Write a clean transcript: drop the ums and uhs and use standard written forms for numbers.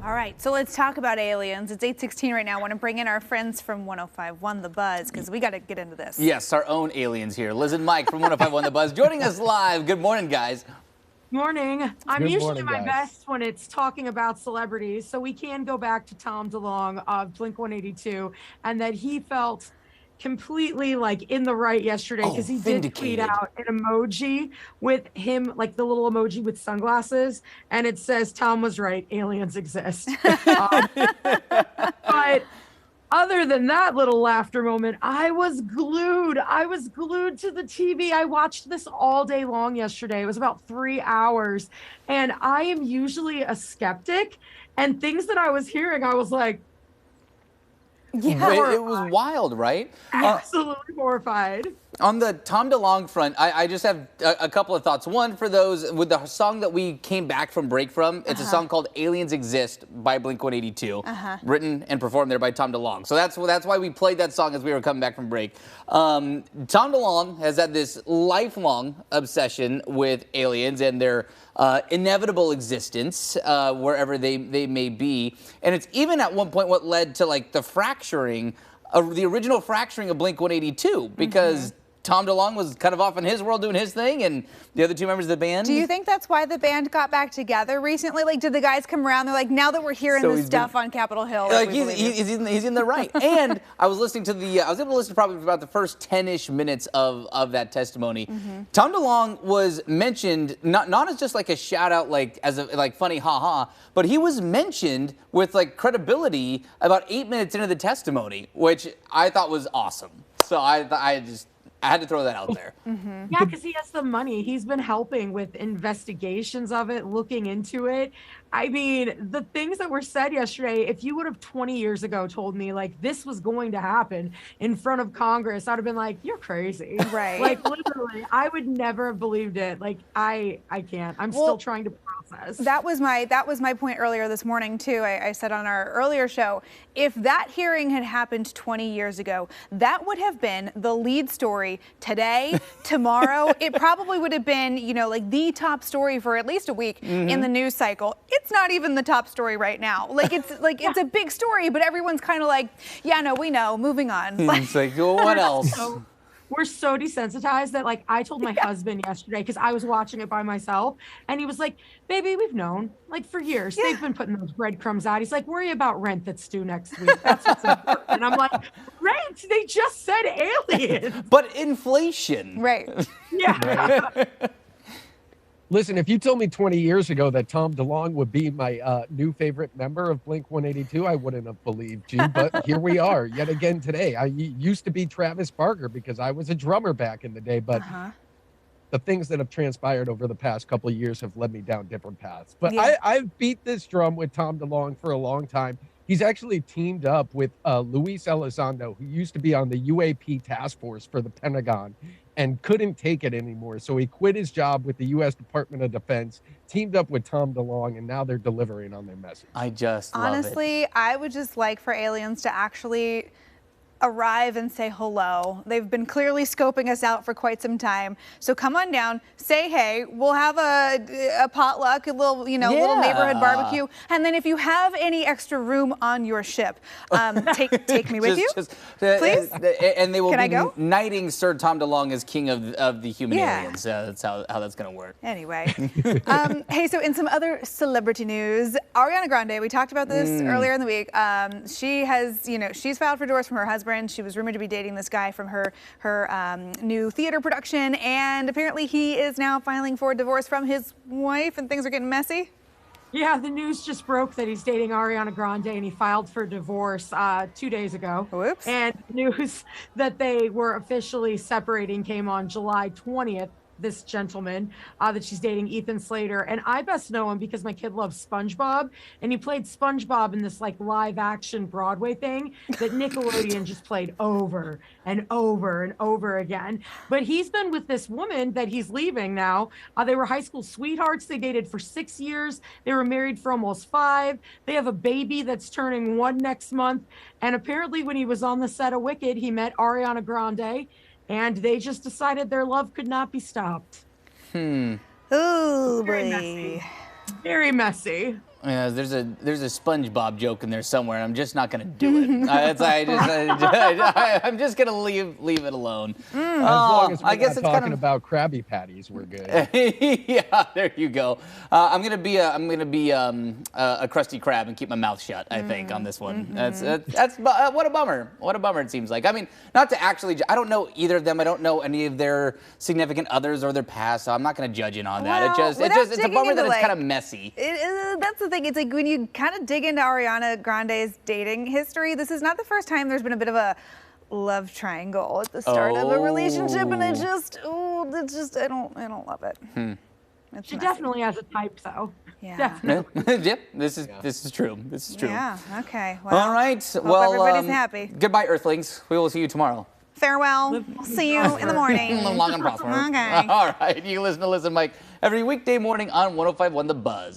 All right, so let's talk about aliens. It's 8:16 right now. I want to bring in our friends from 105.1 The Buzz because we got to get into this. Yes, our own aliens here. Liz and Mike from 105.1 The Buzz joining us live. Good morning, guys. Morning. I'm Good usually morning, my guys. best when it's talking about celebrities, so we can go back to Tom DeLonge of Blink-182, and that he felt completely like in the right yesterday because he did tweet vindicated. out an emoji with him, like the little emoji with sunglasses, and it says Tom was right, aliens exist. But other than that little laughter moment, I was glued. I was glued to the TV. I watched this all day long yesterday. It was about 3 hours. And I am usually a skeptic. And things that I was hearing, I was like, It was wild, right? absolutely horrified. On the Tom DeLonge front, I just have a couple of thoughts. One, for those with the song that we came back from break from, it's a song called Aliens Exist by Blink-182, written and performed there by Tom DeLonge. So that's why we played that song as we were coming back from break. Tom DeLonge has had this lifelong obsession with aliens and their inevitable existence wherever they may be. And it's even at one point what led to like the fracturing, the original fracturing of Blink-182, because Tom DeLonge was kind of off in his world doing his thing, and the other two members of the band. Do you think that's why the band got back together recently? Like, did the guys come around? They're like, now that we're hearing this stuff on Capitol Hill, like he's in the right. And I was listening to I was able to listen to probably about the first 10-ish minutes of that testimony. Tom DeLonge was mentioned not as just like a shout out, like as a like funny haha, but he was mentioned with like credibility about 8 minutes into the testimony, which I thought was awesome. So I had to throw that out there. Yeah, because he has the money. He's been helping with investigations of it, looking into it. I mean, the things that were said yesterday, if you would have 20 years ago told me like this was going to happen in front of Congress, I'd have been like, you're crazy. Right. Like literally, I would never have believed it. Like I can't. I'm still trying to process. That was my point earlier this morning too. I said on our earlier show, if that hearing had happened 20 years ago, that would have been the lead story today, tomorrow. It probably would have been, you know, like the top story for at least a week in the news cycle. It's not even the top story right now. Like it's a big story, but everyone's kind of like, yeah, no, we know. Moving on. It's like, well, what else? We're so desensitized that like I told my husband yesterday because I was watching it by myself and he was like, baby, we've known like for years. They've been putting those breadcrumbs out. He's like, worry about rent that's due next week. That's what's important. And I'm like, rent? They just said aliens. But inflation. Right. Yeah. Listen, if you told me 20 years ago that Tom DeLonge would be my new favorite member of Blink-182, I wouldn't have believed you. But here we are yet again today. I used to be Travis Barker because I was a drummer back in the day. But the things that have transpired over the past couple of years have led me down different paths. But I've beat this drum with Tom DeLonge for a long time. He's actually teamed up with Luis Elizondo, who used to be on the UAP task force for the Pentagon and couldn't take it anymore. So he quit his job with the U.S. Department of Defense, teamed up with Tom DeLonge, and now they're delivering on their message. I just love it. Honestly, I would just like for aliens to actually arrive and say hello. They've been clearly scoping us out for quite some time. So come on down, say hey. We'll have a potluck, a little, little neighborhood barbecue. And then if you have any extra room on your ship, take me with you, please. And they will Can I be go? knighting Sir Tom DeLonge as king of the human aliens. That's how that's going to work. Anyway, hey, so in some other celebrity news, Ariana Grande, we talked about this earlier in the week. She has, she's filed for divorce from her husband. She was rumored to be dating this guy from her new theater production, and apparently he is now filing for a divorce from his wife, and things are getting messy. Yeah, the news just broke that he's dating Ariana Grande, and he filed for divorce 2 days ago. Whoops. And news that they were officially separating came on July 20th. This gentleman that she's dating, Ethan Slater, and I best know him because my kid loves SpongeBob, and he played SpongeBob in this like live action Broadway thing that Nickelodeon just played over and over and over again. But he's been with this woman that he's leaving now. They were high school sweethearts. They dated for 6 years. They were married for almost 5. They have a baby that's turning 1 next month. And apparently when he was on the set of Wicked, he met Ariana Grande, and they just decided their love could not be stopped. Ooh, Very messy. Very messy. Yeah, there's a SpongeBob joke in there somewhere, and I'm just not gonna do it. I'm just gonna leave it alone. As long as we're I guess not it's talking about Krabby Patties, we're good. Yeah, there you go. I'm gonna be a Krusty Krab and keep my mouth shut. I think on this one. That's what a bummer. What a bummer it seems like. I mean, not to actually. I don't know either of them. I don't know any of their significant others or their past, so I'm not gonna judge in on that. Well, It's a bummer that it's kind of messy. That's the thing. It's like when you kind of dig into Ariana Grande's dating history, this is not the first time there's been a bit of a love triangle at the start of a relationship, and I don't love it. She definitely has a type, though. Yeah. Definitely. Yep, this is true. This is true. Yeah. Okay. Well, all right. Hope well, everybody's happy. Goodbye, Earthlings. We will see you tomorrow. Farewell. See you in the morning. Long and prosper. Okay. All right. You listen to Listen Mike every weekday morning on 105.1 The Buzz.